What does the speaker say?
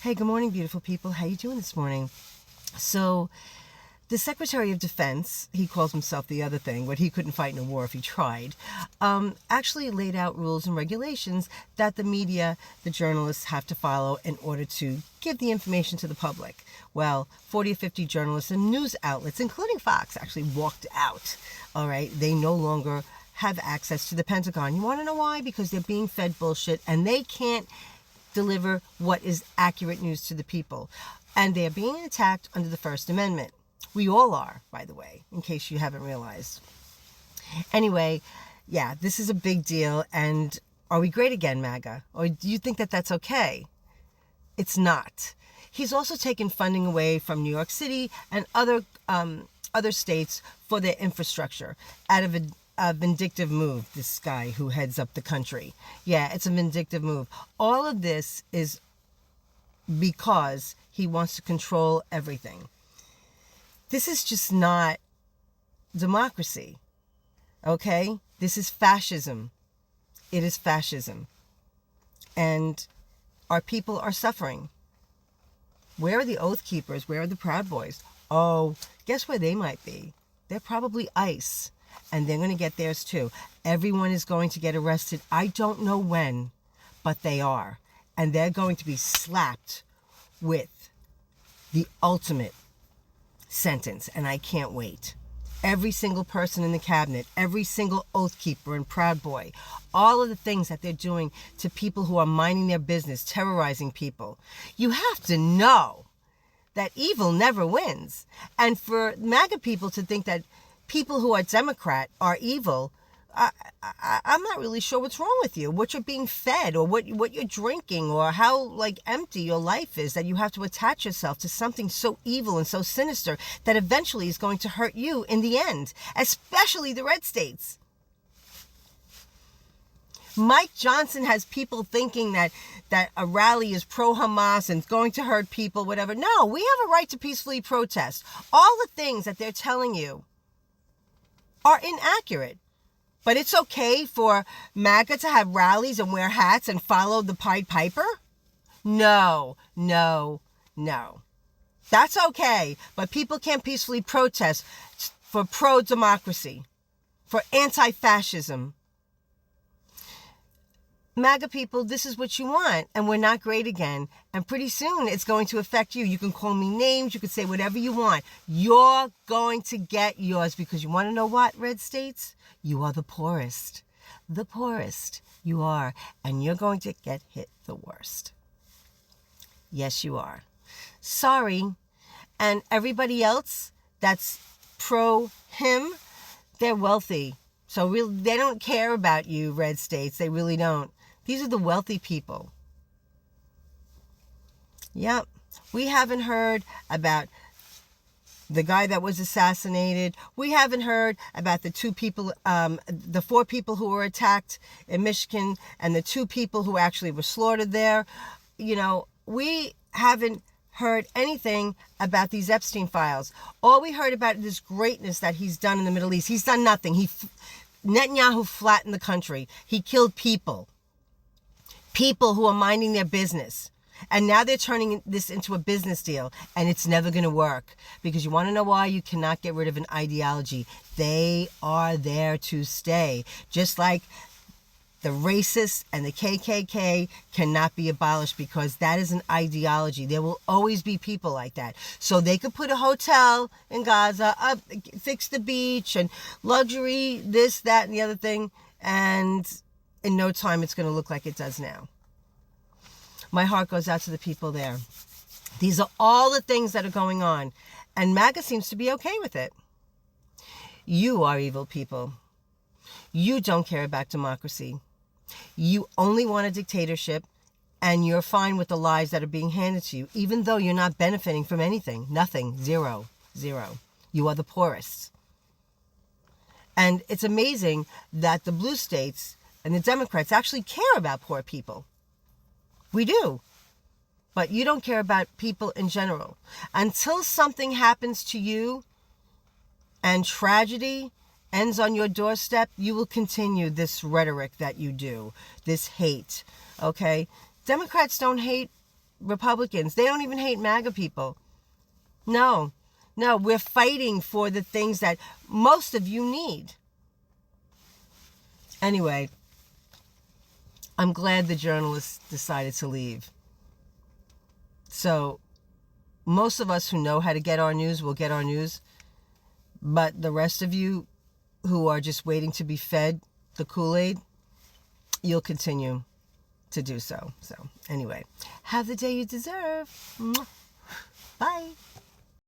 Hey, good morning, beautiful people. How you doing this morning? So, the Secretary of Defense, he calls himself the other thing, but he couldn't fight in a war if he tried, actually laid out rules and regulations that the media, the journalists have to follow in order to give the information to the public. Well, 40 or 50 journalists and news outlets, including Fox, actually walked out. All right, they no longer have access to the Pentagon. You want to know why? Because they're being fed bullshit and they can't deliver what is accurate news to the people. And they're being attacked under the First Amendment. We all are, by the way, in case you haven't realized. Anyway, yeah, this is a big deal. And are we great again, MAGA? Or do you think that that's okay? It's not. He's also taken funding away from New York City and other states for their infrastructure out of a vindictive move, this guy who heads up the country. Yeah, it's a vindictive move. All of this is because he wants to control everything. This is just not democracy, okay? This is fascism. It is fascism. And our people are suffering. Where are the Oath Keepers? Where are the Proud Boys? Oh, guess where they might be? They're probably ICE. And they're going to get theirs too. Everyone is going to get arrested. I don't know when, but they are. And they're going to be slapped with the ultimate sentence. And I can't wait. Every single person in the cabinet, every single Oath Keeper and Proud Boy, all of the things that they're doing to people who are minding their business, terrorizing people. You have to know that evil never wins. And for MAGA people to think that people who are Democrat are evil, I'm not really sure what's wrong with you, what you're being fed or what you're drinking or how empty your life is that you have to attach yourself to something so evil and so sinister that eventually is going to hurt you in the end, especially the red states. Mike Johnson has people thinking that a rally is pro-Hamas and going to hurt people, whatever. No, we have a right to peacefully protest. All the things that they're telling you are inaccurate. But it's okay for MAGA to have rallies and wear hats and follow the Pied Piper? No. That's okay. But people can't peacefully protest for pro-democracy, for anti-fascism. MAGA people, this is what you want, and we're not great again. And pretty soon it's going to affect you. You can call me names, you can say whatever you want. You're going to get yours because you want to know what, red states? You are the poorest. The poorest you are, and you're going to get hit the worst. Yes, you are. Sorry. And everybody else that's pro him, they're wealthy. So really, they don't care about you, red states. They really don't. These are the wealthy people. Yep. We haven't heard about the guy that was assassinated. We haven't heard about the the 4 people who were attacked in Michigan and the 2 people who actually were slaughtered there. You know, we haven't heard anything about these Epstein files. All we heard about is this greatness that he's done in the Middle East. He's done nothing. Netanyahu flattened the country. He killed people who are minding their business. And now they're turning this into a business deal, and it's never going to work. Because you want to know why? You cannot get rid of an ideology. They are there to stay. Just like the racists and the KKK cannot be abolished because that is an ideology. There will always be people like that. So they could put a hotel in Gaza, fix the beach, and luxury, this, that, and the other thing, and in no time it's going to look like it does now. My heart goes out to the people there. These are all the things that are going on, and MAGA seems to be okay with it. You are evil people. You don't care about democracy. You only want a dictatorship, and you're fine with the lies that are being handed to you, even though you're not benefiting from anything. Nothing. Zero. You are the poorest. And it's amazing that the blue states and the Democrats actually care about poor people. We do. But you don't care about people in general. Until something happens to you and tragedy ends on your doorstep, you will continue this rhetoric that you do, this hate, okay? Democrats don't hate Republicans. They don't even hate MAGA people. No, we're fighting for the things that most of you need. Anyway, I'm glad the journalists decided to leave. So, most of us who know how to get our news will get our news. But the rest of you who are just waiting to be fed the Kool-Aid, you'll continue to do so. So, anyway, have the day you deserve. Bye.